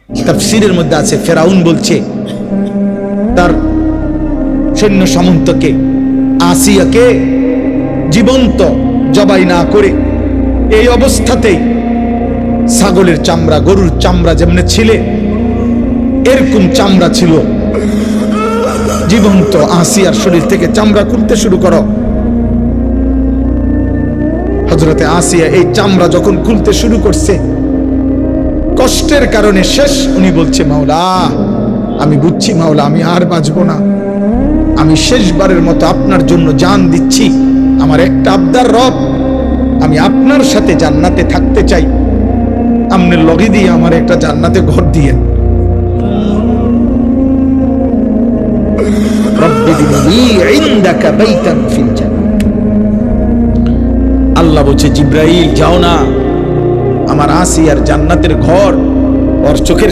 তাফসীরের মধ্যে আছে ফেরাউন বলছে তার সৈন্য সামন্তকে আসিয়াকে জীবন্ত জবাই না করে এই অবস্থাতেই ছাগলের চামড়া গরুর চামড়া যেমন ছিল এরকম চামড়া ছিল জীবন্ত আসিয়ার শরীর থেকে চামড়া খুলতে শুরু করো। হযরতে আসিয়া এই চামড়া যখন খুলতে শুরু করছে কষ্টের কারণে শেষ, উনি বলছে মাওলা আমি বুঝছি মাওলা আমি আর বাঁচবো না, আমি শেষবারের মতো আপনার জন্য জান দিচ্ছি, আমার একটা আবদার রব, আমি আপনার সাথে জান্নাতে থাকতে চাই, আমনের লগে দিয়ে আমার একটা জান্নাতে ঘর দিয়ে আল্লাহ বলছে জিব্রাইল যাও না, আমার আসিয়ার জান্নাতের ঘর ওর চোখের